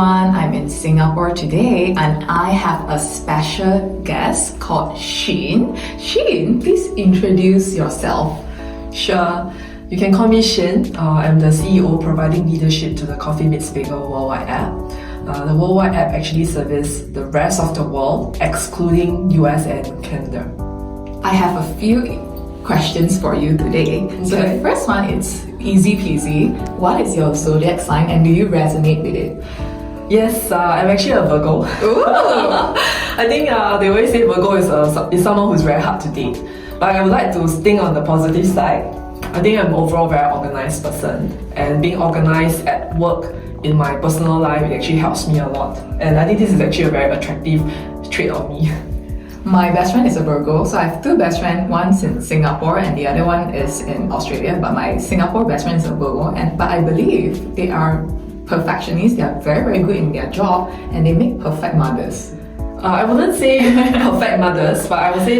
everyone, I'm in Singapore today and I have a special guest called Shn. Shn, please introduce yourself. Sure. You can call me Shn. I'm the CEO providing leadership to the Coffee Meets Bagel worldwide app. The worldwide app actually services the rest of the world, excluding US and Canada. I have a few questions for you today. So the first one is easy peasy. What is your zodiac sign and do you resonate with it? Yes, I'm actually a Virgo. I think they always say Virgo is someone who's very hard to date. But I would like to think on the positive side. I think I'm overall a very organized person, and being organized at work in my personal life, it actually helps me a lot. And I think this is actually a very attractive trait of me. My best friend is a Virgo, so I have two best friends. One's in Singapore and the other one is in Australia. But my Singapore best friend is a Virgo, but I believe they are perfectionists. They are very, very good in their job and they make perfect mothers. I wouldn't say perfect mothers, but I would say,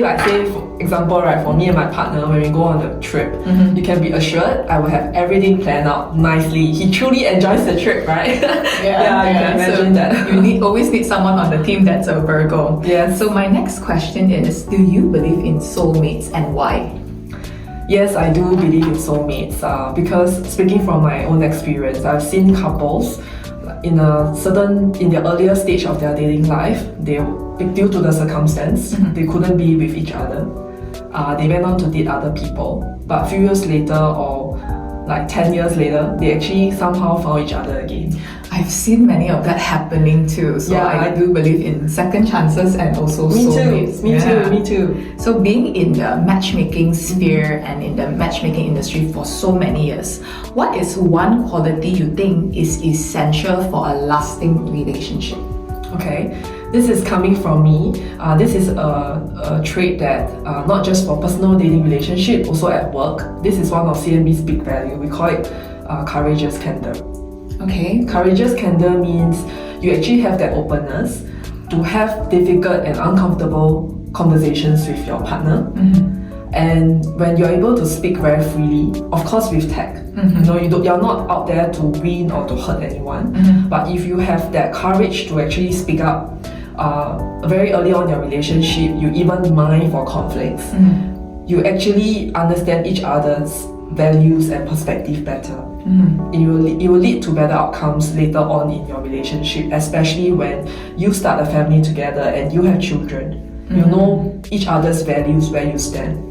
for example, right, for me and my partner, when we go on the trip, you can be assured I will have everything planned out nicely. He truly enjoys the trip, right? Yeah, you can imagine that. You always need someone on the team that's a Virgo. Yeah. So my next question is, do you believe in soulmates and why? Yes, I do believe in soulmates because speaking from my own experience, I've seen couples in the earlier stage of their dating life, due to the circumstance, they couldn't be with each other. They went on to date other people, but a few years later or like 10 years later, they actually somehow found each other again. I've seen many of that happening too, so yeah, I do believe in second chances and also soulmates. Me too. So being in the matchmaking sphere and in the matchmaking industry for so many years, what is one quality you think is essential for a lasting relationship? Okay, this is coming from me. This is a trait that not just for personal dating relationship, also at work. This is one of CMB's big value. We call it courageous candor. Okay. Courageous candor means you actually have that openness to have difficult and uncomfortable conversations with your partner. And when you're able to speak very freely, of course with tact, you're not out there to win or to hurt anyone. But if you have that courage to actually speak up very early on in your relationship, you even mind for conflicts. You actually understand each other's values and perspective better. It will lead to better outcomes later on in your relationship, especially when you start a family together and you have children. You know each other's values, where you stand.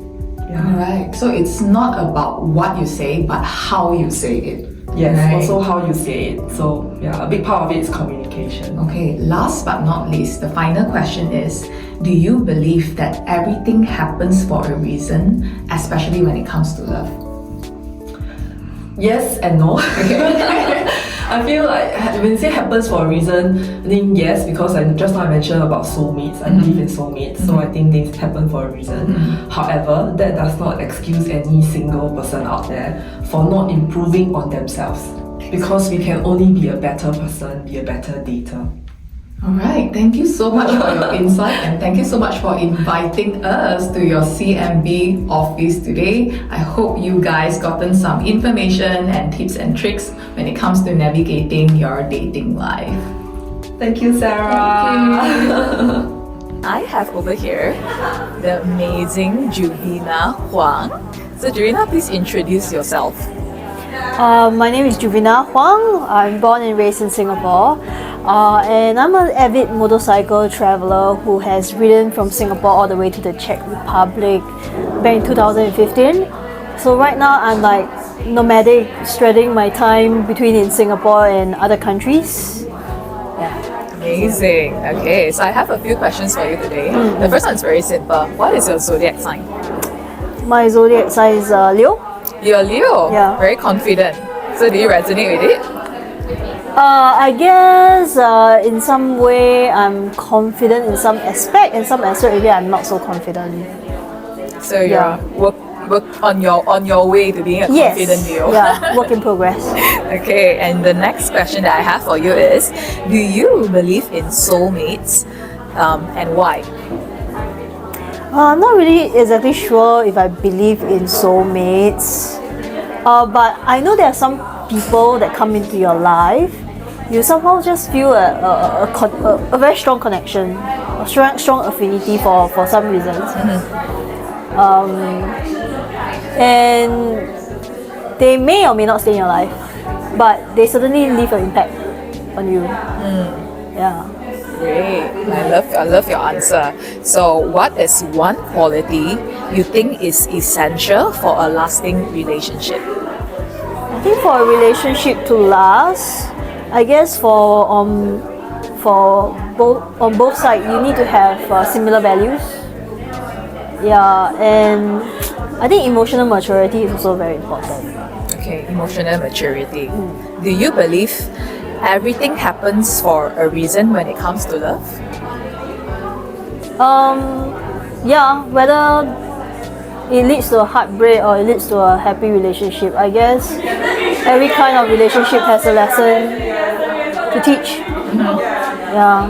Alright, so it's not about what you say, but how you say it. Yes, right? Also how you say it. So a big part of it is communication. Okay, last but not least, the final question is, do you believe that everything happens for a reason, especially when it comes to love? Yes and no. I feel like when you say happens for a reason, I think yes, because just now I mentioned about soulmates. I believe in soulmates, so I think things happen for a reason. However, that does not excuse any single person out there for not improving on themselves, because we can only be a better person, be a better dater. Alright, thank you so much for your insight and thank you so much for inviting us to your CMB office today. I hope you guys gotten some information and tips and tricks when it comes to navigating your dating life. Thank you, Sarah. Thank you. I have over here the amazing Juvena Huang. So Juvena, please introduce yourself. My name is Juvena Huang. I'm born and raised in Singapore. And I'm an avid motorcycle traveler who has ridden from Singapore all the way to the Czech Republic back in 2015. So right now I'm like nomadic, spreading my time between in Singapore and other countries. Yeah. Amazing. Okay, so I have a few questions for you today. The first one is very simple. What is your zodiac sign? My zodiac sign is Leo. You're Leo. Yeah. Very confident. So do you resonate with it? I guess in some way I'm confident in some aspect, maybe I'm not so confident. So you're work on your way to being a confident Leo. Yeah, work in progress. Okay, and the next question that I have for you is, do you believe in soulmates and why? I'm not really exactly sure if I believe in soulmates, but I know there are some people that come into your life you somehow just feel a very strong connection, a strong affinity for some reasons. And they may or may not stay in your life, but they certainly leave an impact on you. Yeah. Great. I love your answer. So, what is one quality you think is essential for a lasting relationship? I think for a relationship to last, I guess for both on both sides, you need to have similar values. Yeah, and I think emotional maturity is also very important. Okay, emotional maturity. Do you believe everything happens for a reason when it comes to love? Yeah, whether it leads to a heartbreak or it leads to a happy relationship, I guess every kind of relationship has a lesson to teach. Yeah.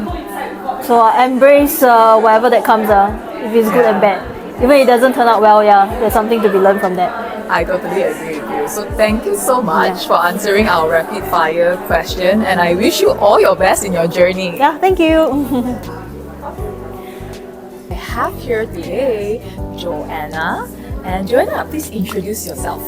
So I embrace whatever that comes, if it's good and bad. Even if it doesn't turn out well, there's something to be learned from that. I totally agree with you. So thank you so much for answering our rapid fire question, and I wish you all your best in your journey. Yeah, thank you. I have here today Joanna. And Joanna, please introduce yourself.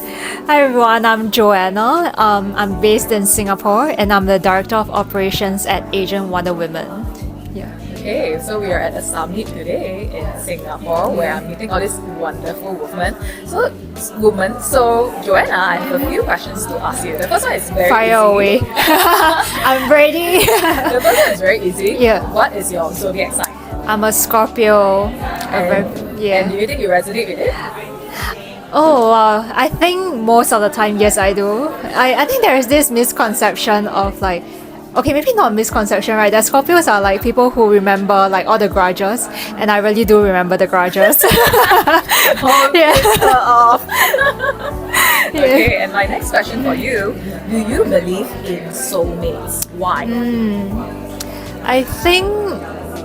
Hi everyone, I'm Joanna. I'm based in Singapore and I'm the Director of Operations at Asian Wonder Women. Yeah. Okay, so we are at a summit today in Singapore where I'm meeting all these wonderful women. So Joanna, I have a few questions to ask you. The first one is very Fire easy. away. I'm ready. The first one is very easy. Yeah. What is your zodiac sign? I'm a Scorpio. And do you think you resonate with it? Oh wow, I think most of the time, yes, I do. I think there is this misconception of like, okay, maybe not misconception, right? That Scorpios are like people who remember like all the grudges, and I really do remember the grudges. Okay, and my next question for you, do you believe in soulmates? Why? I think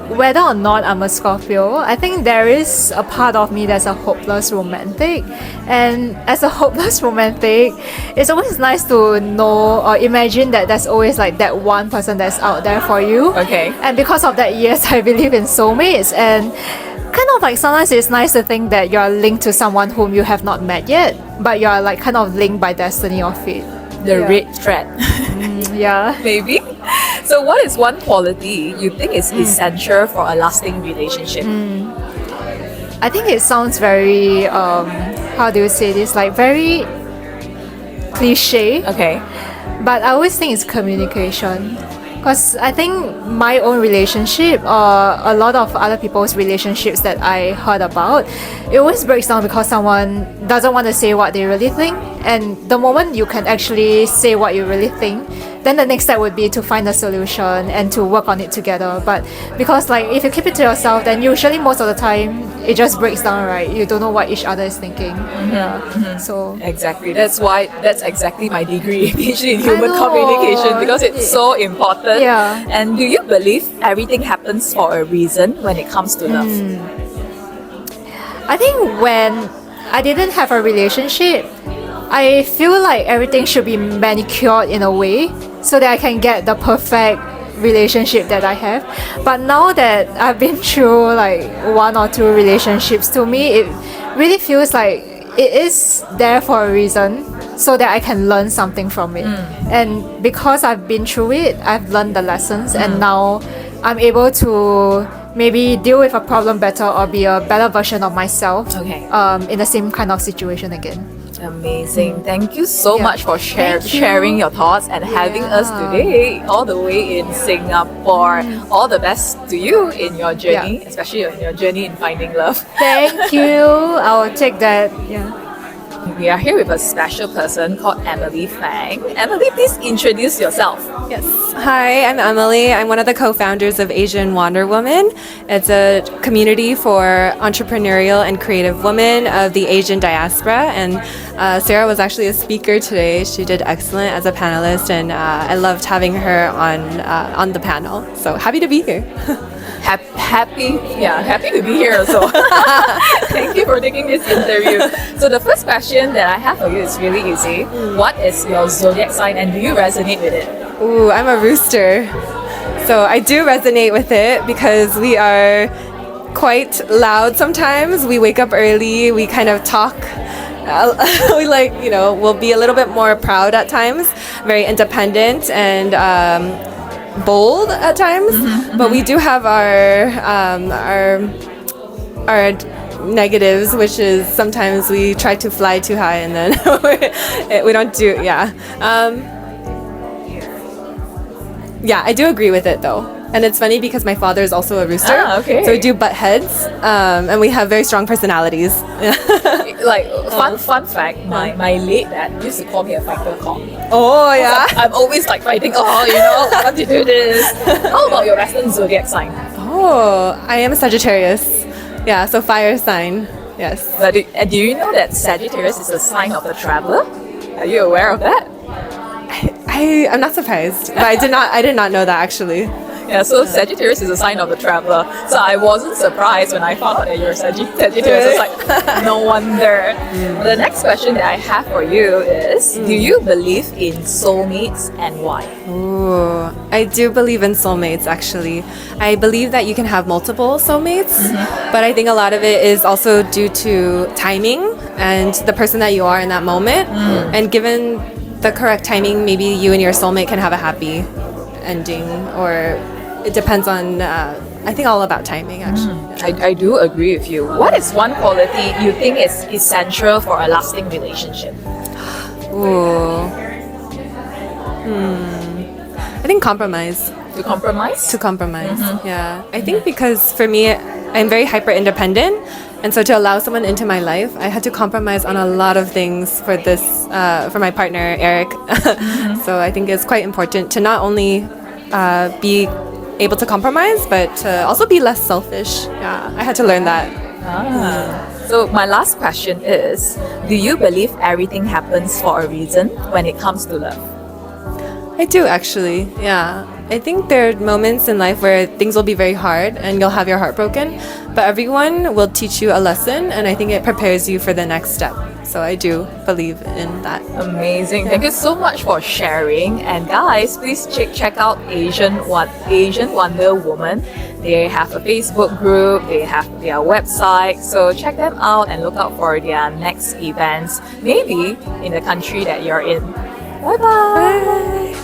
whether or not I'm a Scorpio, I think there is a part of me that's a hopeless romantic. And as a hopeless romantic, it's always nice to know or imagine that there's always like that one person that's out there for you. Okay. And because of that, yes, I believe in soulmates. And kind of like sometimes it's nice to think that you're linked to someone whom you have not met yet, but you're like kind of linked by destiny or fate. The red thread. Yeah. Maybe. So what is one quality you think is essential for a lasting relationship? I think it sounds very, how do you say this? Like very cliche. Okay. But I always think it's communication. Because I think my own relationship or a lot of other people's relationships that I heard about, it always breaks down because someone doesn't want to say what they really think. And the moment you can actually say what you really think, then the next step would be to find a solution and to work on it together. But because like if you keep it to yourself, then usually most of the time it just breaks down, right? You don't know what each other is thinking. So Exactly. That's exactly my degree, PhD in human know. communication, because it's so important. Yeah. And do you believe everything happens for a reason when it comes to love? I think when I didn't have a relationship, I feel like everything should be manicured in a way so that I can get the perfect relationship that I have. But now that I've been through like one or two relationships, to me it really feels like it is there for a reason so that I can learn something from it. And because I've been through it, I've learned the lessons and now I'm able to maybe deal with a problem better or be a better version of myself in the same kind of situation again. Amazing. Thank you so Yeah. much for Thank you. sharing your thoughts and having us today all the way in Singapore. All the best to you in your journey, especially in your journey in finding love. Thank you. I will take that. Yeah. We are here with a special person called Emily Fang. Emily, please introduce yourself. Yes. Hi, I'm Emily. I'm one of the co-founders of Asian Wonder Woman. It's a community for entrepreneurial and creative women of the Asian diaspora. And Sarah was actually a speaker today. She did excellent as a panelist, and I loved having her on the panel. So happy to be here. Happy to be here also. Thank you for taking this interview. So the first question that I have for you is really easy. What is your zodiac sign and do you resonate with it? Ooh, I'm a rooster. So I do resonate with it because we are quite loud sometimes. We wake up early, we kind of talk. We we'll be a little bit more proud at times, very independent and bold at times. But we do have our negatives, which is sometimes we try to fly too high and then we don't do, yeah, I do agree with it though. And it's funny because my father is also a rooster. Okay. So we do butt heads, and we have very strong personalities. Like fun fact, my late dad used to call me a fighter cock. Oh yeah. I'm always like fighting. Oh, I want to do this. How about your Western zodiac sign? Oh, I am a Sagittarius. Yeah, so fire sign. Yes. But do you know that Sagittarius is a sign of the traveler? Are you aware of that? I'm not surprised, but I did not know that actually. Yeah, so Sagittarius is a sign of the traveler. So I wasn't surprised when I found out that you're Sagittarius. I was like, no wonder. The next question that I have for you is, do you believe in soulmates and why? Ooh, I do believe in soulmates actually. I believe that you can have multiple soulmates, but I think a lot of it is also due to timing and the person that you are in that moment. And given the correct timing, maybe you and your soulmate can have a happy ending, or it depends on I think all about timing actually. I do agree with you. What is one quality you think is essential for a lasting relationship? Ooh. I think compromise. To compromise? To compromise. Yeah. I think because for me, I'm very hyper independent, and so to allow someone into my life, I had to compromise on a lot of things for this for my partner Eric. So I think it's quite important to not only be able to compromise, but to also be less selfish. Yeah, I had to learn that. So my last question is, do you believe everything happens for a reason when it comes to love? I do actually. Yeah. I think there are moments in life where things will be very hard and you'll have your heart broken, but everyone will teach you a lesson, and I think it prepares you for the next step. So I do believe in that. Amazing. Thank you so much for sharing. And guys, please check out Asian Wonder Woman. They have a Facebook group, they have their website. So check them out and look out for their next events, maybe in the country that you're in. Bye-bye. Bye.